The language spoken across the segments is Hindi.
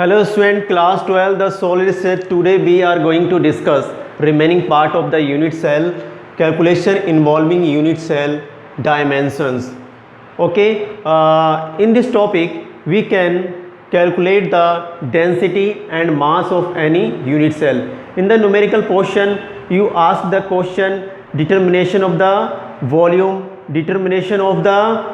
Hello student, class 12, the solid state. Today we are going to discuss remaining part of the unit cell calculation involving unit cell dimensions. Okay, in this topic we can calculate the density and mass of any unit cell. In the numerical portion you ask the question determination of the volume, determination of the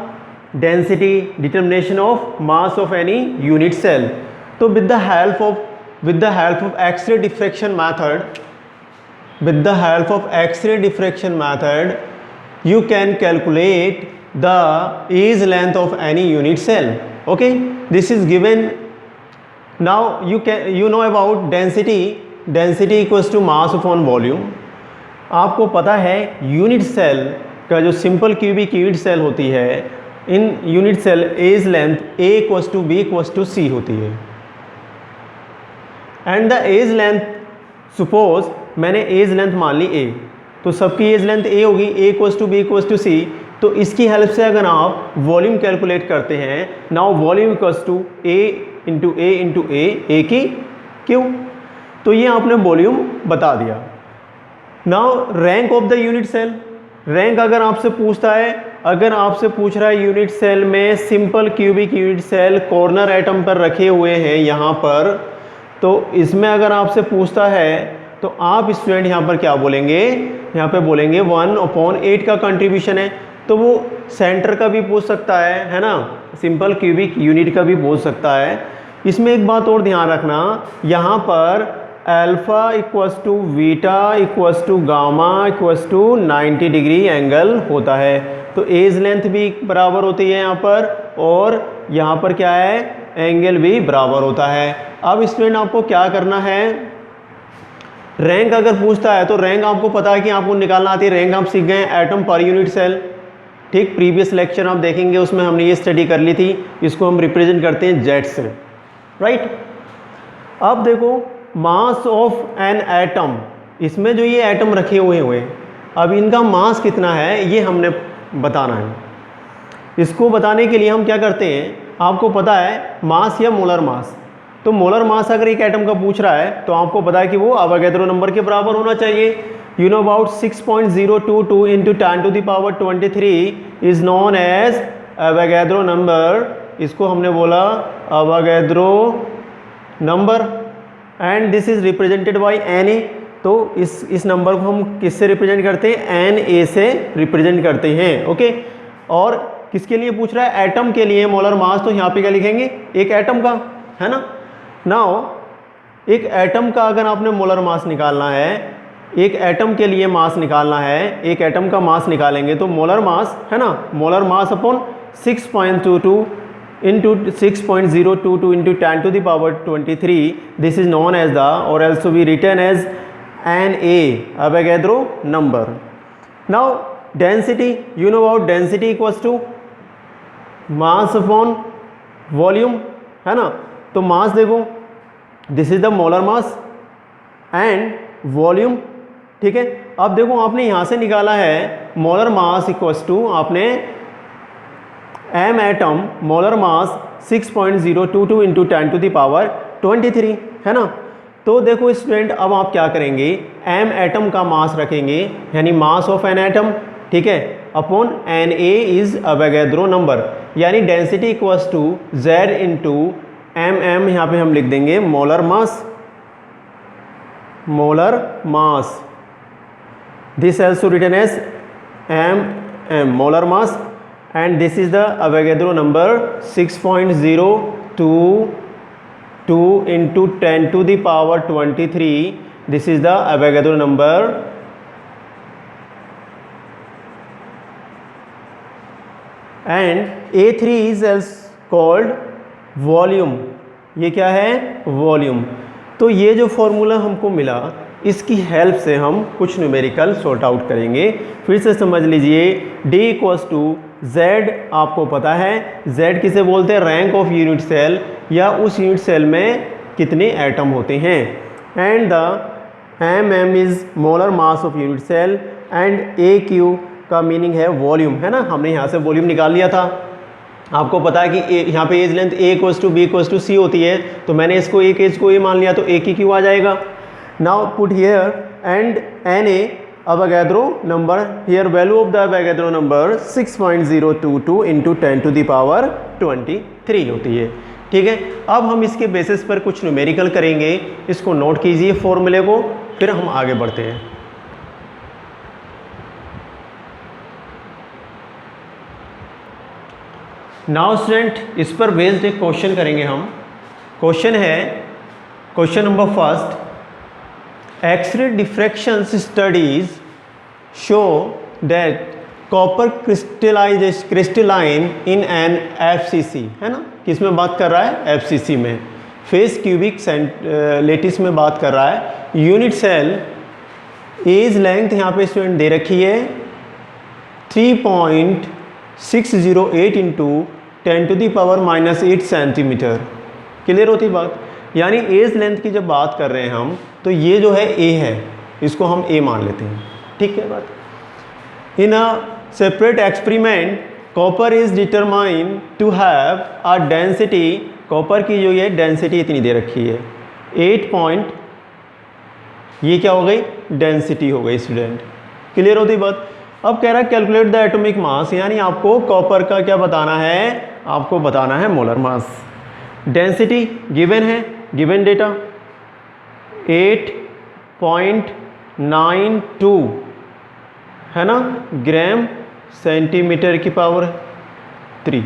density, determination of mass of any unit cell. So with the help of X-ray diffraction method, you can calculate the edge length of any unit cell. Okay, this is given. Now you know about density equals to mass upon volume. आपको पता है यूनिट सेल का जो सिंपल क्यूबिक यूनिट सेल होती है, in unit cell edge length A equals to B equals to C होती है. And the edge length, suppose मैंने एज लेंथ मान ली A, तो सबकी एज लेंथ A होगी, A equals to B equals to C. तो इसकी हेल्प से अगर आप वॉल्यूम कैलकुलेट करते हैं, now volume equals to A into A की क्यू. तो ये आपने वॉल्यूम बता दिया. Now rank of the unit cell. Rank अगर आपसे पूछता है, अगर आपसे पूछ रहा है यूनिट सेल में simple cubic unit cell corner atom पर रखे हुए हैं यहाँ पर, तो इसमें अगर आपसे पूछता है तो आप स्टूडेंट यहाँ पर क्या बोलेंगे, यहाँ पे बोलेंगे 1/8 का कंट्रीब्यूशन है. तो वो सेंटर का भी पूछ सकता है ना, सिंपल क्यूबिक यूनिट का भी पूछ सकता है. इसमें एक बात और ध्यान रखना, यहाँ पर alpha equals to beta equals to gamma equals to 90 degree angle होता है. तो एज लेंथ भी बराबर होती है यहाँ पर, और यहाँ पर क्या है, एंगल भी बराबर होता है. अब स्टूडेंट आपको क्या करना है, रैंक अगर पूछता है तो रैंक आपको पता है कि आपको निकालना आती है. रैंक आप सीख गए एटम पर यूनिट सेल. ठीक, प्रीवियस लेक्चर आप देखेंगे उसमें हमने ये स्टडी कर ली थी. इसको हम रिप्रेजेंट करते हैं जेड से, राइट. अब देखो मास ऑफ एन एटम, इसमें जो ये एटम रखे हुए अब इनका मास कितना है ये हमने बताना है. इसको बताने के लिए हम क्या करते हैं, आपको पता है मास या मोलर मास. तो मोलर मास अगर एक एटम का पूछ रहा है तो आपको पता है कि वो अवोगाद्रो नंबर के बराबर होना चाहिए. You know about 6.022 into 10⁻23 is known as Avogadro number. इसको हमने बोला Avogadro number, and this is represented by Na. तो इस नंबर को हम किससे रिप्रेजेंट करते हैं, Na से रिप्रेजेंट करते हैं. ओके, और किसके लिए पूछ रहा है, एटम के लिए मोलर मास. तो यहाँ पे क्या लिखेंगे, एक एटम का, है ना. नाउ एक एटम का अगर आपने मोलर मास निकालना है, एक एटम के लिए मास निकालना है, एक एटम का मास निकालेंगे तो मोलर मास, है ना, molar mass upon 6.22 into 6.022 into 10⁻23. This is known as the, or also be written as Na, Avogadro number. Now density, you know about density equals to mass upon volume, है ना. तो मास देखो, this is the molar mass and volume. ठीक है, अब देखो आपने यहाँ से निकाला है मोलर मास इक्वल्स टू, आपने M atom molar mass 6.022 into 10⁻23, है ना. तो देखो स्टूडेंट, अब आप क्या करेंगे, एम एटम का मास रखेंगे, यानी मास ऑफ एन एटम, ठीक है, upon Na is Avogadro number, यानी density equals to Z into mm. यहाँ पे हम लिख देंगे molar mass. This also written as mm, molar mass, and this is the Avogadro number 6.022 into 10⁻23. This is the Avogadro number. And A3 is called volume. ये क्या है, वॉल्यूम. तो ये जो फॉर्मूला हमको मिला, इसकी हेल्प से हम कुछ न्यूमेरिकल सॉर्ट आउट करेंगे. फिर से समझ लीजिए, D इक्वल्स टू Z, आपको पता है Z किसे बोलते हैं, रैंक ऑफ यूनिट सेल, या उस यूनिट सेल में कितने एटम होते हैं. And the mm is molar mass of unit cell, and AQ का मीनिंग है वॉल्यूम, है ना. हमने यहाँ से वॉल्यूम निकाल लिया था. आपको पता है कि यहाँ पे as length A equals to B equals to C होती है, तो मैंने इसको एक एज को ए मान लिया, तो ए की क्यू आ जाएगा. Now put here and N A Avogadro number, here value of the Avogadro number 6.022 into 10 to the power 23 होती है. ठीक है, अब हम इसके बेसिस पर कुछ न्यूमेरिकल करेंगे. इसको नोट कीजिए फॉर्मूले को, फिर हम आगे बढ़ते हैं. नाउ स्टूडेंट, इस पर बेस्ड एक क्वेश्चन करेंगे हम. क्वेश्चन है, question number first, X ray diffraction studies show that copper crystalline in an FCC, है ना, किसमें बात कर रहा है, एफसीसी में, फेस क्यूबिक लेटिस में बात कर रहा है. यूनिट सेल एज लेंथ यहाँ पे स्टूडेंट दे रखी है 3.608 into 10 to the power -8 centimetre. Clear होती बात. यानी एज लेंथ की जब बात कर रहे हैं हम, तो ये जो है ए है, इसको हम ए मान लेते हैं. ठीक है बात. In a separate experiment copper is determine to have a density, copper की जो ये डेंसिटी इतनी दे रखी है 8 पॉइंट, ये क्या हो गई, डेंसिटी हो गई स्टूडेंट. क्लियर होती बात. अब कह रहा है कैलकुलेट द एटॉमिक मास, यानी आपको कॉपर का क्या बताना है, आपको बताना है मोलर मास. डेंसिटी गिवन है, गिवन डेटा 8.92 है ना, ग्राम सेंटीमीटर की power 3.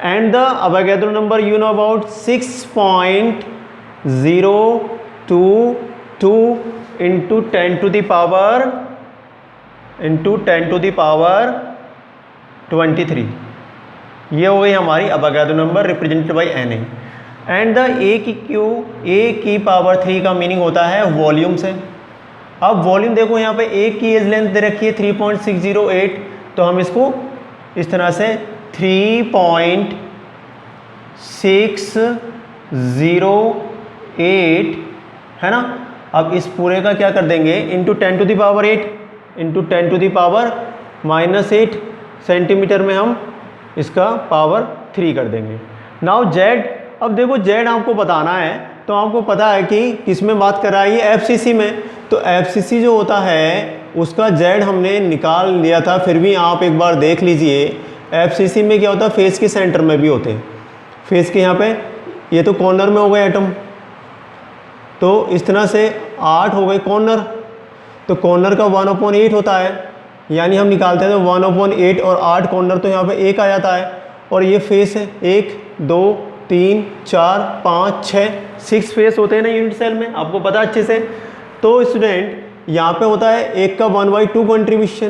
And the Avogadro number you know about 6.022 into 10 to the power 23. ये हो गई हमारी Avogadro number represented by N A. And the A की पावर 3 का मीनिंग होता है वॉल्यूम से. अब वॉल्यूम देखो यहाँ पे ए की एज लेंथ दे रखी है 3.608, तो हम इसको इस तरह से 3.608 है ना. अब इस पूरे का क्या कर देंगे, into 10 to the power 8 into 10 to the power -8 centimetre में हम इसका पावर 3 कर देंगे. नाउ जेड, अब देखो जेड आपको बताना है, तो आपको पता है कि किस में बात कर रहा है, ये एफसीसी में. तो एफसीसी जो होता है उसका जेड हमने निकाल लिया था, फिर भी आप एक बार देख लीजिए. एफसीसी में क्या होता है, फेस के सेंटर में भी होते हैं. फेस के यहाँ पे, ये तो कॉर्नर में हो गए एटम, तो इस तरह से 8 हो गए कॉर्नर, तो कॉर्नर का 1/8 होता है, यानी हम निकालते हैं तो 1/8 और 8 कॉर्नर, तो यहाँ पे 1 आ जाता है. और ये फेस है, 1 2 3 4 5 6 फेस होते हैं ना यूनिट सेल में, आपको पता अच्छे से. तो स्टूडेंट यहाँ पे होता है 1 का 1/2 कंट्रीब्यूशन,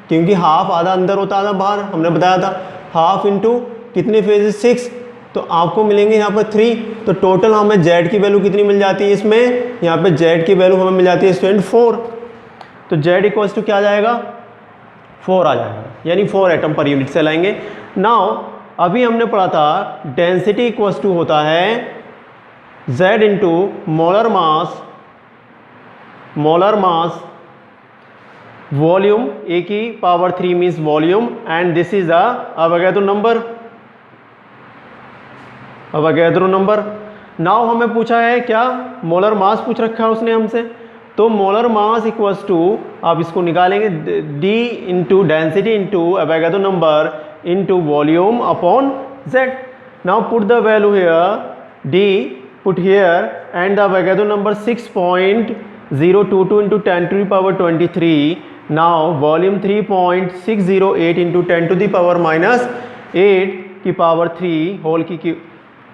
क्योंकि हाफ आधा अंदर होता है आधा बाहर, हमने बताया था. हाफ इंटू कितने फेजेस 6, तो आपको मिलेंगे यहाँ पर 3. तो टोटल हमें जेड की वैल्यू कितनी मिल जाती है इसमें, यहाँ पे जेड की वैल्यू हमें मिल जाती है स्टूडेंट 4. तो जेड इक्वल्स टू क्या आ जाएगा, 4 आ जाएगा, यानी 4 एटम पर यूनिट सेल आएंगे. नाउ अभी हमने पढ़ा था डेंसिटी इक्वल्स टू होता है Z into molar mass, volume, A की power 3 means volume, and this is Avogadro number. Now हमें पूछा है क्या, मोलर मास पूछ रखा है उसने हमसे. तो मोलर मास इक्वल्स टू, आप इसको निकालेंगे, D into density into Avogadro number into volume upon Z. Now put the value here, D put here, and the Avogadro number 6.022 into 10 to the power 23. Now volume 3.608 into 10 to the power -8 की पावर 3 होल की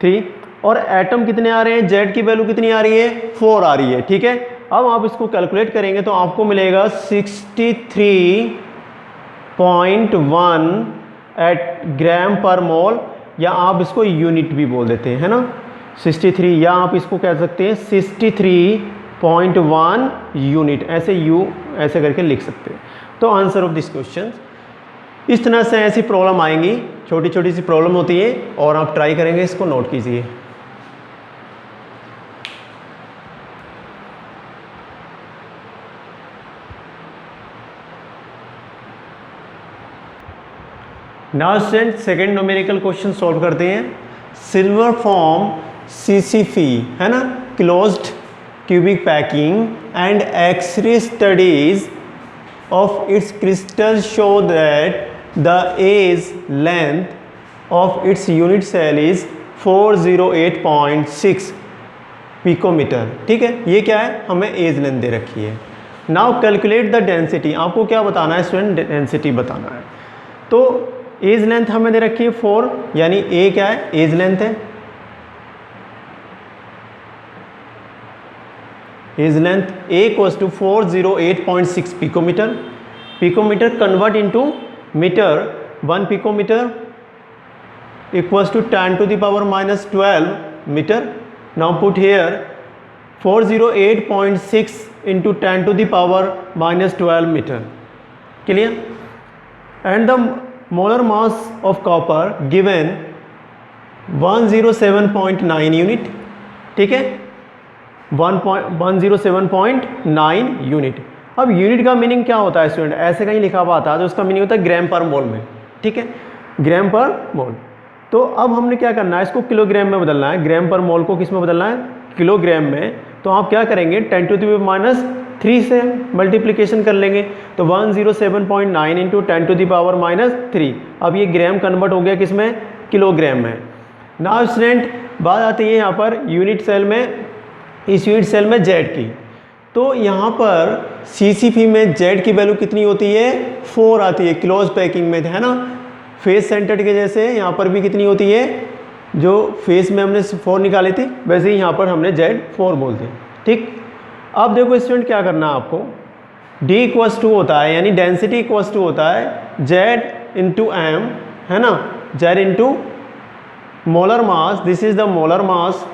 3. और एटम कितने आ रहे हैं, जेड की वैल्यू कितनी आ रही है, 4 आ रही है. ठीक है, अब आप इसको कैलकुलेट करेंगे तो आपको मिलेगा 63.1 एट ग्राम पर मोल, या आप इसको यूनिट भी बोल देते हैं, है ना, 63, या आप इसको कह सकते हैं 63.1 यूनिट, ऐसे ऐसे करके लिख सकते हैं. तो आंसर ऑफ दिस क्वेश्चन, इस तरह से ऐसी प्रॉब्लम आएंगी, छोटी छोटी सी प्रॉब्लम होती है, और आप ट्राई करेंगे, इसको नोट कीजिए. Now student second numerical question solve करते हैं। सिल्वर फॉर्म CCF है ना, closed cubic packing and X ray studies of its crystals show that the age length of its unit cell is 408.6 picometre. ठीक है, ये क्या है, हमें एज लेंथ दे रखी है। नाउ कैलकुलेट द डेंसिटी, आपको क्या बताना है स्टूडेंट, डेंसिटी बताना है। तो एज लेंथ हमें दे रखी है 4, यानी ए क्या है, एज लेंथ है। Edge length A equals to 408.6 picometre. Picometre convert into metre, 1 picometre equals to 10 to the power minus 12 metre. Now put here 408.6 into 10 to the power minus 12 metre. Clear? And the molar mass of copper given 107.9 unit. ठीक है, 107.9 यूनिट। अब यूनिट का मीनिंग क्या होता है स्टूडेंट, ऐसे कहीं लिखा हुआ आता है तो उसका मीनिंग होता है ग्राम पर मोल में। ठीक है, ग्राम पर मोल। तो अब हमने क्या करना है, इसको किलोग्राम में बदलना है। ग्राम पर मोल को किस में बदलना है, किलोग्राम में। तो आप क्या करेंगे, 10 to the power -3 से मल्टीप्लिकेशन कर लेंगे। तो 107.9 इंटू 10 to the power -3। अब ये ग्राम कन्वर्ट हो गया किस में, किलोग्राम में। नाउ स्टूडेंट बात आती है यहाँ पर यूनिट सेल में, इस यूनिट सेल में जेड की। तो यहाँ पर CCP में जेड की वैल्यू कितनी होती है, 4 आती है, क्लोज पैकिंग में है ना। फेस सेंटर्ड के जैसे यहाँ पर भी कितनी होती है, जो फेस में हमने 4 निकाली थी वैसे ही यहाँ पर हमने जेड 4 बोलते हैं। ठीक, अब देखो स्टूडेंट क्या करना है आपको, D इक्वल्स टू होता है, यानी डेंसिटी इक्वल्स टू होता है जेड इंटू एम, है ना, Z into molar mass, this is the molar mass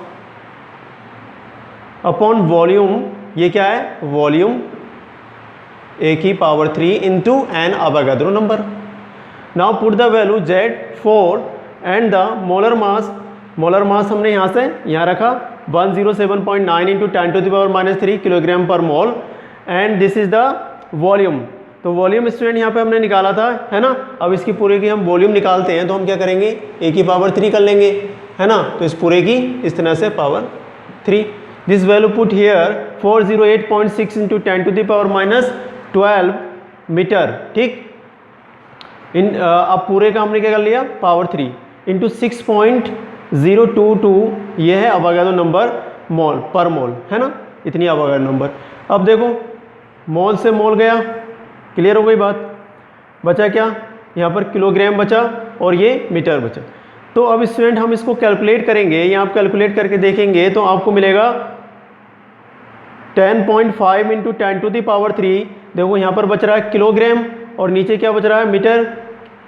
upon volume, ये क्या है, वॉल्यूम A की power 3 into N Avogadro number. Now put the value Z4 and the molar mass, molar mass हमने यहाँ से यहाँ रखा 107.9 into 10 to the power -3 kilogram per mole, and this is the volume. तो वॉल्यूम स्टूडेंट यहाँ पे हमने निकाला था, है ना। अब इसकी पूरे की हम वॉल्यूम निकालते हैं तो हम क्या करेंगे, A की पावर 3 कर लेंगे, है ना। तो इस पूरे की इस तरह से power 3, this value put here 408.6 into 10 to the power -12 metre. ठीक, इन अब पूरे का हमने क्या कर लिया, पावर 3 इंटू 6.022, ये है अवोगाद्रो नंबर मोल पर मोल, है ना, इतनी अवोगाद्रो नंबर। अब देखो मोल से मोल गया, क्लियर हो गई बात। बचा क्या, यहाँ पर किलोग्राम बचा और ये मीटर बचा। तो अब स्टूडेंट हम इसको कैलकुलेट करेंगे, ये आप कैलकुलेट करके देखेंगे तो आपको मिलेगा 10.5 इंटू 10 to the power 3। देखो यहाँ पर बच रहा है किलोग्राम और नीचे क्या बच रहा है, मीटर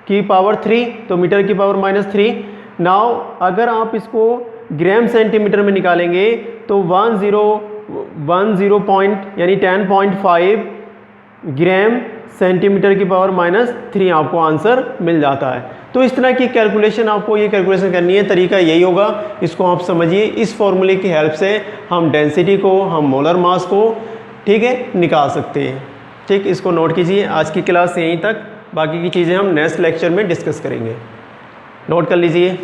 की पावर 3, तो मीटर की पावर -3। नाउ अगर आप इसको ग्राम सेंटीमीटर में निकालेंगे तो 10 पॉइंट यानी 10.5 ग्राम सेंटीमीटर की पावर -3 आपको आंसर मिल जाता है। तो इस तरह की कैलकुलेशन, आपको ये कैलकुलेशन करनी है, तरीका यही होगा, इसको आप समझिए। इस फॉर्मूले की हेल्प से हम डेंसिटी को, हम मोलर मास को, ठीक है, निकाल सकते हैं। ठीक, इसको नोट कीजिए। आज की क्लास यहीं तक, बाकी की चीज़ें हम नेक्स्ट लेक्चर में डिस्कस करेंगे, नोट कर लीजिए।